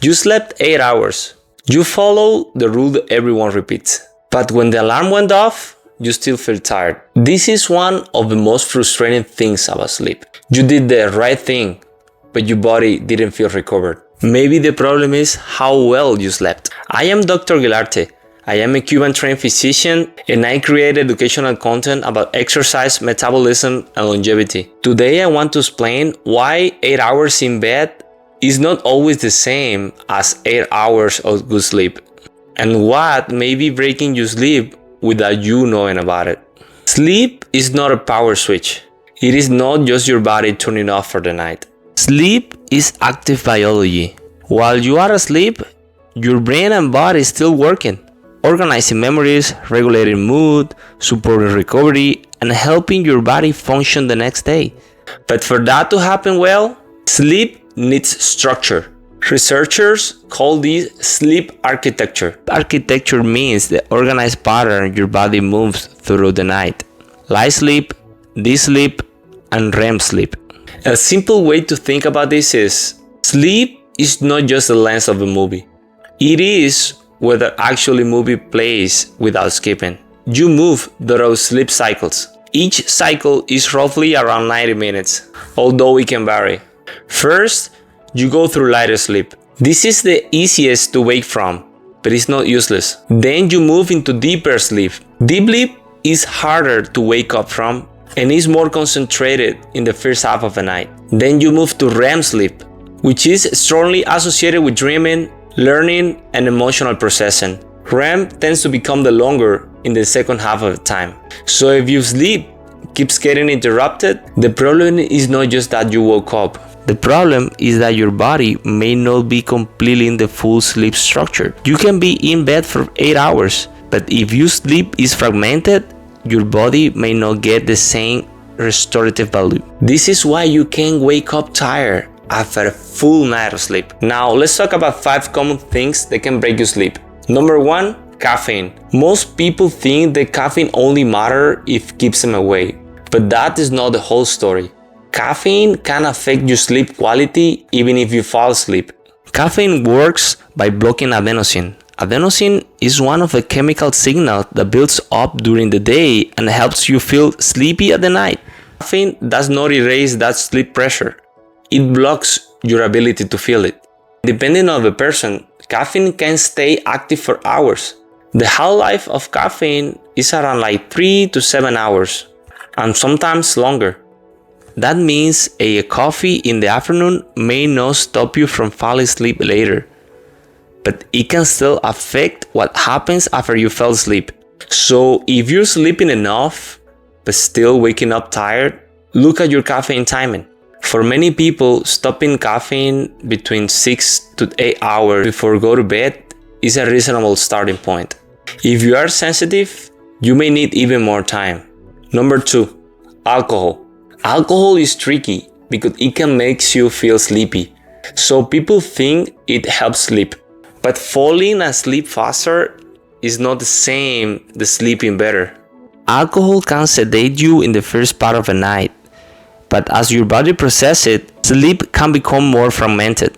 You slept 8 hours. You follow the rule that everyone repeats. But when the alarm went off, you still feel tired. This is one of the most frustrating things about sleep. You did the right thing, but your body didn't feel recovered. Maybe the problem is how well you slept. I am Dr. Gilarte. I am a Cuban-trained physician and I create educational content about exercise, metabolism, and longevity. Today I want to explain why 8 hours in bed is not always the same as 8 hours of good sleep, and what may be breaking your sleep without you knowing about it. Sleep is not a power switch. It is not just your body turning off for the night. Sleep is active biology. While you are asleep, your brain and body is still working, organizing memories, regulating mood, supporting recovery, and helping your body function the next day. But for that to happen well, sleep needs structure. Researchers call this sleep architecture. Architecture means the organized pattern your body moves through the night. Light sleep, deep sleep, and REM sleep. A simple way to think about this is, sleep is not just the length of a movie. It is where the actual movie plays without skipping. You move through sleep cycles. Each cycle is roughly around 90 minutes, although it can vary. First, you go through lighter sleep. This is the easiest to wake from, but it's not useless. Then you move into deeper sleep. Deep sleep is harder to wake up from and is more concentrated in the first half of the night. Then you move to REM sleep, which is strongly associated with dreaming, learning, and emotional processing. REM tends to become the longer in the second half of the time. So if your sleep keeps getting interrupted, the problem is not just that you woke up. The problem is that your body may not be completely in the full sleep structure. You can be in bed for 8 hours, but if your sleep is fragmented, your body may not get the same restorative value. This is why you can wake up tired after a full night of sleep. Now let's talk about 5 common things that can break your sleep. Number 1, caffeine. Most people think that caffeine only matters if it keeps them awake, but that is not the whole story. Caffeine can affect your sleep quality even if you fall asleep. Caffeine works by blocking adenosine. Adenosine is one of the chemical signals that builds up during the day and helps you feel sleepy at the night. Caffeine does not erase that sleep pressure. It blocks your ability to feel it. Depending on the person, caffeine can stay active for hours. The half-life of caffeine is around 3 to 7 hours, and sometimes longer. That means a coffee in the afternoon may not stop you from falling asleep later, but it can still affect what happens after you fell asleep. So if you're sleeping enough but still waking up tired, look at your caffeine timing. For many people, stopping caffeine between 6 to 8 hours before go to bed is a reasonable starting point. If you are sensitive, you may need even more time. Number 2, alcohol. Alcohol is tricky because it can make you feel sleepy, so people think it helps sleep. But falling asleep faster is not the same as sleeping better. Alcohol can sedate you in the first part of the night, but as your body processes it, sleep can become more fragmented.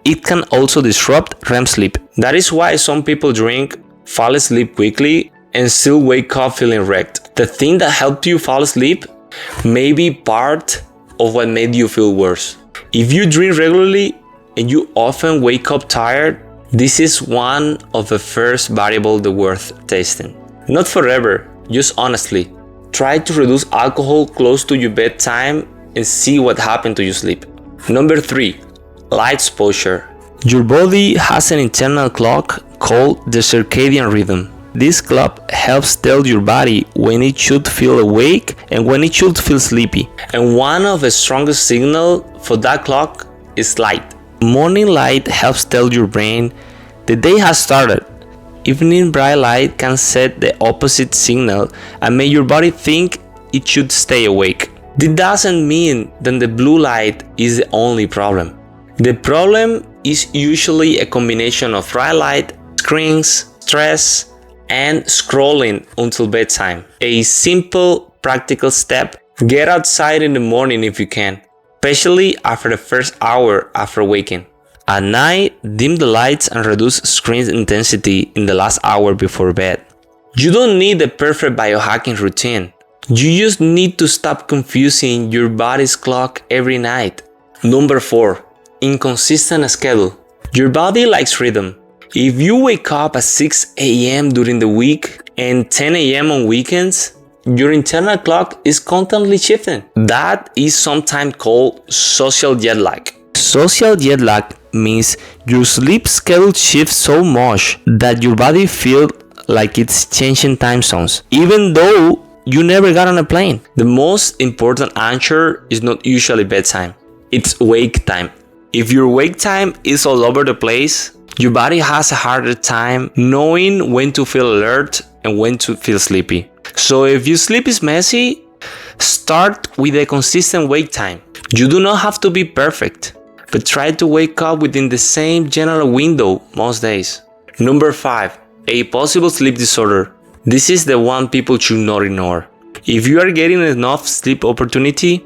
It can also disrupt REM sleep. That is why some people drink, fall asleep quickly, and still wake up feeling wrecked. The thing that helped you fall asleep may be part of what made you feel worse. If you drink regularly and you often wake up tired, this is one of the first variables that worth tasting. Not forever, just honestly. Try to reduce alcohol close to your bedtime and see what happens to your sleep. Number 3, light exposure. Your body has an internal clock called the circadian rhythm. This clock helps tell your body when it should feel awake and when it should feel sleepy. And one of the strongest signals for that clock is light. Morning light helps tell your brain the day has started. Evening bright light can set the opposite signal and make your body think it should stay awake. This doesn't mean that the blue light is the only problem. The problem is usually a combination of bright light, screens, stress, and scrolling until bedtime. A simple, practical step: get outside in the morning if you can, especially after the first hour after waking. At night, dim the lights and reduce screen intensity in the last hour before bed. You don't need a perfect biohacking routine. You just need to stop confusing your body's clock every night. Number 4. Inconsistent schedule. Your body likes rhythm. If you wake up at 6 a.m. during the week and 10 a.m. on weekends, your internal clock is constantly shifting. That is sometimes called social jet lag. Social jet lag means your sleep schedule shifts so much that your body feels like it's changing time zones, even though you never got on a plane. The most important answer is not usually bedtime, it's wake time. If your wake time is all over the place, your body has a harder time knowing when to feel alert and when to feel sleepy. So if your sleep is messy, start with a consistent wake time. You do not have to be perfect, but try to wake up within the same general window most days. Number 5. A possible sleep disorder. This is the one people should not ignore. If you are getting enough sleep opportunity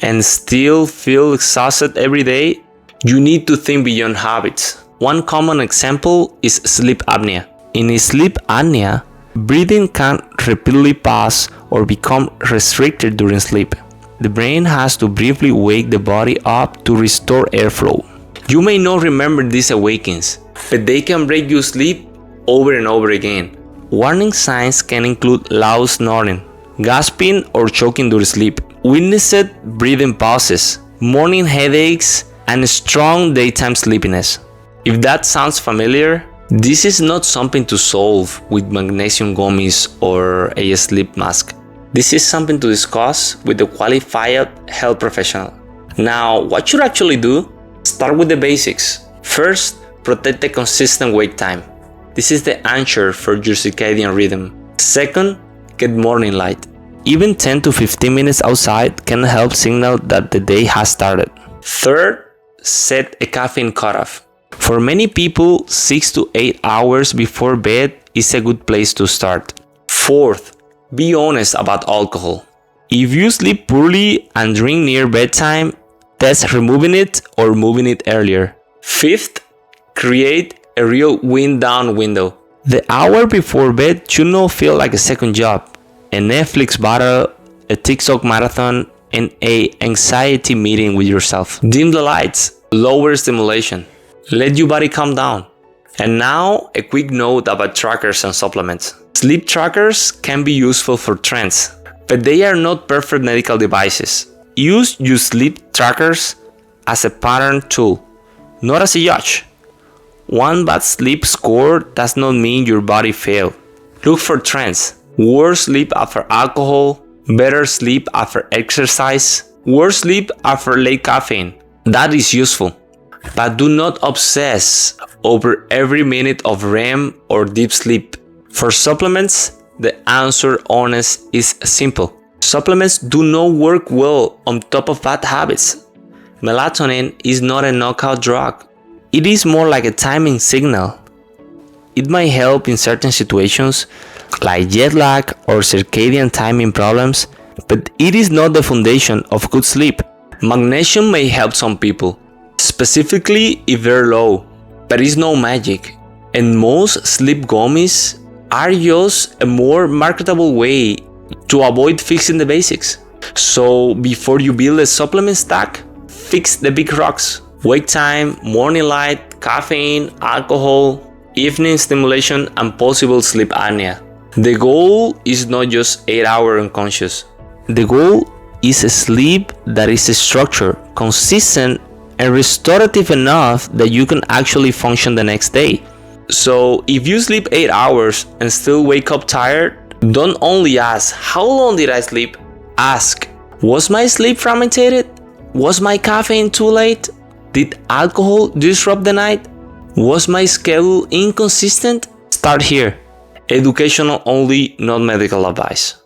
and still feel exhausted every day, you need to think beyond habits. One common example is sleep apnea. In sleep apnea, breathing can repeatedly pause or become restricted during sleep. The brain has to briefly wake the body up to restore airflow. You may not remember these awakens, but they can break your sleep over and over again. Warning signs can include loud snoring, gasping or choking during sleep, witnessed breathing pauses, morning headaches, and strong daytime sleepiness. If that sounds familiar, this is not something to solve with magnesium gummies or a sleep mask. This is something to discuss with a qualified health professional. Now, what should actually do? Start with the basics. First, protect the consistent wake time. This is the anchor for your circadian rhythm. Second, get morning light. Even 10 to 15 minutes outside can help signal that the day has started. Third, set a caffeine cutoff. For many people, 6 to 8 hours before bed is a good place to start. Fourth, be honest about alcohol. If you sleep poorly and drink near bedtime, test removing it or moving it earlier. Fifth, create a real wind-down window. The hour before bed should not feel like a second job, a Netflix battle, a TikTok marathon, and an anxiety meeting with yourself. Dim the lights, lower stimulation. Let your body calm down. And now, a quick note about trackers and supplements. Sleep trackers can be useful for trends, but they are not perfect medical devices. Use your sleep trackers as a pattern tool, not as a judge. One bad sleep score does not mean your body failed. Look for trends. Worse sleep after alcohol, better sleep after exercise, worse sleep after late caffeine. That is useful. But do not obsess over every minute of REM or deep sleep. For supplements, the answer honest is simple. Supplements do not work well on top of bad habits. Melatonin is not a knockout drug. It is more like a timing signal. It might help in certain situations, like jet lag or circadian timing problems, but it is not the foundation of good sleep. Magnesium may help some people, specifically if they're low, but it's no magic. And most sleep gummies are just a more marketable way to avoid fixing the basics. So before you build a supplement stack, fix the big rocks. Wake time, morning light, caffeine, alcohol, evening stimulation, and possible sleep apnea. The goal is not just 8 hours unconscious. The goal is a sleep that is structured, consistent, and restorative enough that you can actually function the next day. So if you sleep 8 hours and still wake up tired, don't only ask, how long did I sleep? Ask, was my sleep fragmented? Was my caffeine too late? Did alcohol disrupt the night? Was my schedule inconsistent? Start here. Educational only, not medical advice.